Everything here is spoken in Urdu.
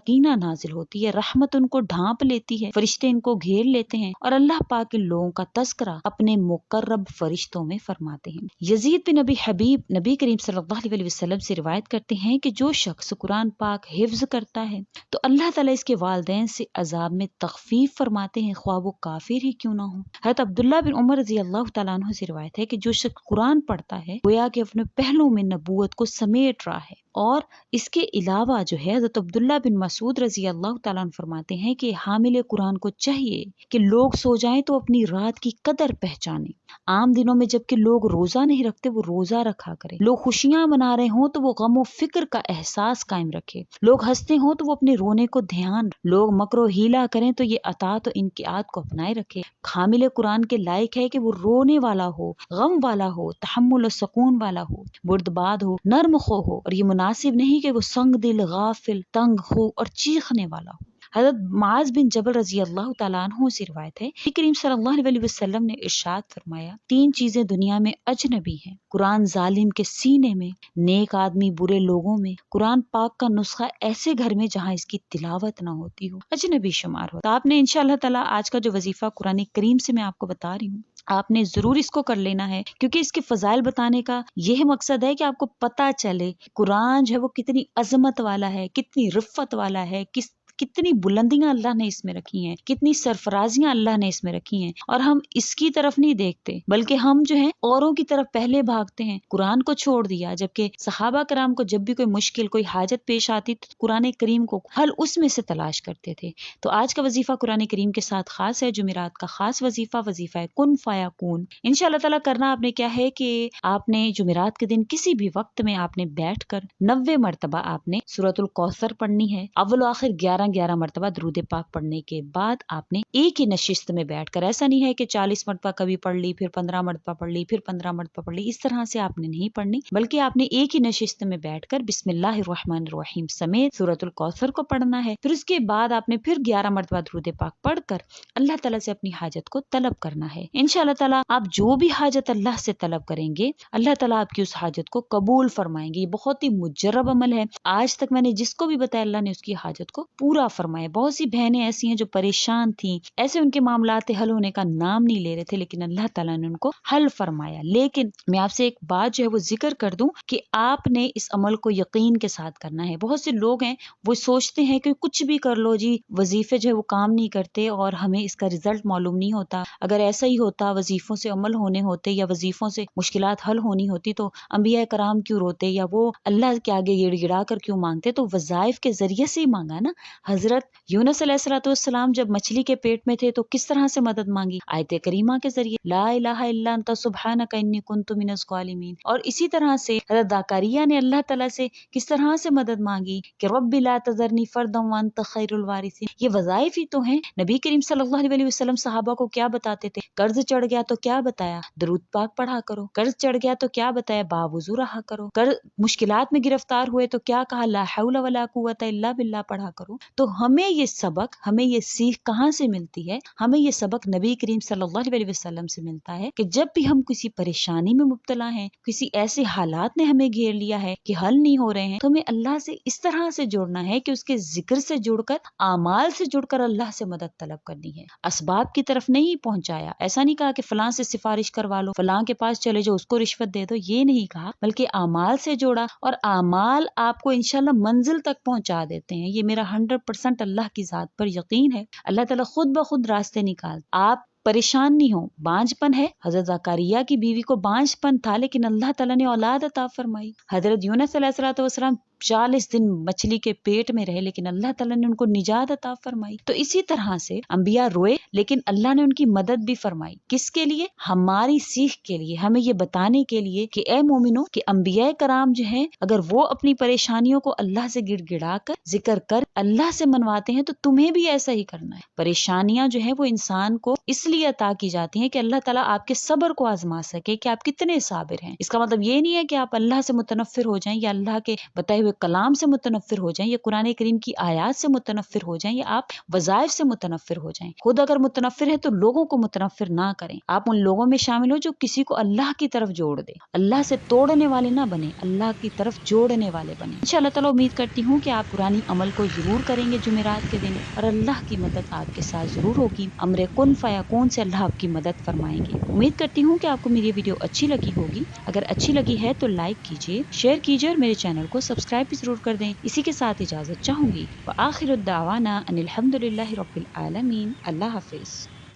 سکینہ نازل ہوتی ہے، رحمت ان کو ڈھانپ لیتی ہے، فرشتے ان کو گھیر لیتے ہیں اور اللہ پاک ان لوگوں کا تذکرہ اپنے مقرب فرشتوں میں فرماتے ہیں۔ یزید بن ابی حبیب نبی کریم صلی اللہ علیہ وسلم سے روایت کرتے ہیں کہ جو شخص قرآن پاک حفظ کرتا ہے تو اللہ تعالیٰ اس کے والدین سے عذاب میں تخفیف فرماتے ہیں، خواہ وہ کافر ہی کیوں نہ ہو۔ حضرت عبداللہ بن عمر رضی اللہ تعالیٰ عنہ سے روایت ہے کہ جو شخص قرآن پڑھتا ہے گویا کہ اپنے پہلوں میں نبوت کو سمیٹ رہا ہے۔ اور اس کے علاوہ جو ہے حضرت عبداللہ بن مسعود رضی اللہ تعالیٰ عنہ فرماتے ہیں کہ حامل قرآن کو چاہیے کہ لوگ سو جائیں تو اپنی رات کی قدر پہچانیں۔ عام دنوں میں جبکہ لوگ روزہ نہیں رکھتے وہ روزہ رکھا کرے، لوگ خوشیاں منا رہے ہوں تو وہ غم و فکر کا احساس قائم رکھے، لوگ ہنستے ہوں تو وہ اپنے رونے کو دھیان، لوگ مکر و ہیلا کریں تو یہ اطاعت و انقیاد کو اپنائے رکھے۔ حامل قرآن کے لائق ہے کہ وہ رونے والا ہو، غم والا ہو، تحمل و سکون والا ہو، بردباد ہو، نرم خو ہو، اور یہ مناسب نہیں کہ وہ سنگ دل، غافل، تنگ خو اور چیخنے والا ہو۔ حضرت معاذ بن جبل رضی اللہ تعالیٰ عنہ سے روایت ہے کہ کریم صلی اللہ علیہ وسلم نے ارشاد فرمایا، تین چیزیں دنیا میں اجنبی ہیں، قرآن ظالم کے سینے میں، نیک آدمی برے لوگوں میں، قرآن پاک کا نسخہ ایسے گھر میں جہاں اس کی تلاوت نہ ہوتی ہو، اجنبی شمار ہو۔ تو آپ نے انشاءاللہ تعالیٰ آج کا جو وظیفہ قرآن کریم سے میں آپ کو بتا رہی ہوں، آپ نے ضرور اس کو کر لینا ہے، کیونکہ اس کے فضائل بتانے کا یہ مقصد ہے کہ آپ کو پتہ چلے قرآن جو ہے وہ کتنی عظمت والا ہے، کتنی رفت والا ہے، کتنی بلندیاں اللہ نے اس میں رکھی ہیں، کتنی سرفرازیاں اللہ نے اس میں رکھی ہیں، اور ہم اس کی طرف نہیں دیکھتے بلکہ ہم جو ہیں اوروں کی طرف پہلے بھاگتے ہیں، قرآن کو چھوڑ دیا، جبکہ صحابہ کرام کو جب بھی کوئی مشکل، کوئی حاجت پیش آتی تو قرآن کریم کو حل اس میں سے تلاش کرتے تھے۔ تو آج کا وظیفہ قرآن کریم کے ساتھ خاص ہے، جمعرات کا خاص وظیفہ ہے کن فیکون۔ انشاءاللہ تعالیٰ کرنا آپ نے کیا ہے کہ آپ نے جمعرات کے دن کسی بھی وقت میں آپ نے بیٹھ کر 90 مرتبہ آپ نے سورۃ الکوثر پڑھنی ہے، اول و آخر 11 مرتبہ درود پاک پڑھنے کے بعد آپ نے ایک ہی نشست میں بیٹھ کر، ایسا نہیں ہے کہ 40 مرتبہ کبھی پڑھ لی، پھر 15 مرتبہ پڑھ لی، پھر 15 مرتبہ پڑھ لی، اس طرح سے آپ نے نہیں پڑھنی، بلکہ آپ نے ایک ہی نشست میں بیٹھ کر بسم اللہ الرحمن الرحیم سمیت سورۃ الکوثر کو پڑھنا ہے۔ پھر اس کے بعد آپ نے پھر 11 مرتبہ درود پاک پڑھ کر اللہ تعالیٰ سے اپنی حاجت کو طلب کرنا ہے۔ انشاءاللہ تعالیٰ آپ جو بھی حاجت اللہ سے طلب کریں گے اللہ تعالیٰ آپ کی اس حاجت کو قبول فرمائیں گے۔ یہ بہت ہی مجرب عمل ہے، آج تک میں نے جس کو بھی بتایا اللہ نے اس کی حاجت کو پورا فرمایا۔ بہت سی بہنیں ایسی ہیں جو پریشان تھیں، ایسے ان کے معاملات حل ہونے کا نام نہیں لے رہے تھے، لیکن اللہ تعالیٰ نے ان کو حل فرمایا۔ لیکن میں آپ سے ایک بات جو ہے وہ ذکر کر دوں کہ آپ نے اس عمل کو یقین کے ساتھ کرنا ہے۔ بہت سے لوگ ہیں وہ سوچتے ہیں کہ کچھ بھی کر لو جی، وظیفے جو ہے وہ کام نہیں کرتے اور ہمیں اس کا رزلٹ معلوم نہیں ہوتا۔ اگر ایسا ہی ہوتا، وظیفوں سے عمل ہونے ہوتے یا وظیفوں سے مشکلات حل ہونی ہوتی تو انبیاء کرام کیوں روتے یا وہ اللہ کے آگے گڑ گڑا کر کیوں مانگتے؟ تو وظائف کے ذریعے سے ہی مانگا نا۔ حضرت یونس علیہ السلام جب مچھلی کے پیٹ میں تھے تو کس طرح سے مدد مانگی؟ آیت کریمہ کے ذریعے، لا الہ الا انت سبحانک انی کنت من الظالمین۔ اور اسی طرح سے حضرت زکریا نے اللہ تعالیٰ سے کس طرح سے مدد مانگی کہ رب لا تذرنی فردا وانت خیر الوارثین۔ یہ وظائف ہی تو ہیں۔ نبی کریم صلی اللہ علیہ وسلم صحابہ کو کیا بتاتے تھے؟ قرض چڑھ گیا تو کیا بتایا؟ درود پاک پڑھا کرو۔ قرض چڑھ گیا تو کیا بتایا؟ باوضو رہا کرو۔ مشکلات میں گرفتار ہوئے تو کیا کہا؟ لا حول ولا قوت الا باللہ پڑھا کرو۔ تو ہمیں یہ سبق، ہمیں یہ سیکھ کہاں سے ملتی ہے؟ ہمیں یہ سبق نبی کریم صلی اللہ علیہ وسلم سے ملتا ہے کہ جب بھی ہم کسی پریشانی میں مبتلا ہیں، کسی ایسے حالات نے ہمیں گھیر لیا ہے کہ حل نہیں ہو رہے ہیں، تو ہمیں اللہ سے اس طرح سے جڑنا ہے کہ اس کے ذکر سے جڑ کر، اعمال سے جڑ کر اللہ سے مدد طلب کرنی ہے۔ اسباب کی طرف نہیں پہنچایا، ایسا نہیں کہا کہ فلاں سے سفارش کروا لو، فلاں کے پاس چلے جاؤ، اس کو رشوت دے دو، یہ نہیں کہا، بلکہ اعمال سے جوڑا، اور اعمال آپ کو انشاءاللہ منزل تک پہنچا دیتے ہیں۔ یہ میرا 100% اللہ کی ذات پر یقین ہے۔ اللہ تعالیٰ خود بخود راستے نکال، آپ پریشان نہیں ہو۔ بانجھ پن ہے، حضرت زکریا کی بیوی کو بانجھ پن تھا لیکن اللہ تعالیٰ نے اولاد عطا فرمائی۔ حضرت یونس علیہ السلام 40 دن مچھلی کے پیٹ میں رہے لیکن اللہ تعالیٰ نے ان کو نجات عطا فرمائی۔ تو اسی طرح سے انبیاء روئے لیکن اللہ نے ان کی مدد بھی فرمائی۔ کس کے لیے؟ ہماری سیکھ کے لیے، ہمیں یہ بتانے کے لیے کہ اے مومنو کہ انبیاء کرام جو ہیں اگر وہ اپنی پریشانیوں کو اللہ سے گڑ گڑا کر ذکر کر اللہ سے منواتے ہیں تو تمہیں بھی ایسا ہی کرنا ہے۔ پریشانیاں جو ہیں وہ انسان کو اس لیے عطا کی جاتی ہیں کہ اللہ تعالیٰ آپ کے صبر کو آزما سکے کہ آپ کتنے صابر ہیں۔ اس کا مطلب یہ نہیں ہے کہ آپ اللہ سے متنفر ہو جائیں یا اللہ کے بتائے ہوئے کلام سے متنفر ہو جائیں، یا قرآن کریم کی آیات سے متنفر ہو جائیں، یا آپ وظائف سے متنفر ہو جائیں۔ خود اگر متنفر ہے تو لوگوں کو متنفر نہ کریں، آپ ان لوگوں میں شامل ہو جو کسی کو اللہ کی طرف جوڑ دے، اللہ سے توڑنے والے نہ بنے، اللہ کی طرف جوڑنے والے بنے۔ انشاءاللہ تعالی امید کرتی ہوں کہ آپ قرآنی عمل کو ضرور کریں گے جمعرات کے دن، اور اللہ کی مدد آپ کے ساتھ ضرور ہوگی۔ امر کن فیکون سے اللہ آپ کی مدد فرمائیں گے۔ امید کرتی ہوں کہ آپ کو میری ویڈیو اچھی لگی ہوگی۔ اگر اچھی لگی ہے تو لائک کیجیے، شیئر کیجیے، اور میرے چینل کو سبسکرائب بھی ضرور کر دیں۔ اسی کے ساتھ اجازت چاہوں گی، وآخر الدعوانا ان الحمد للہ رب العالمین۔ اللہ حافظ۔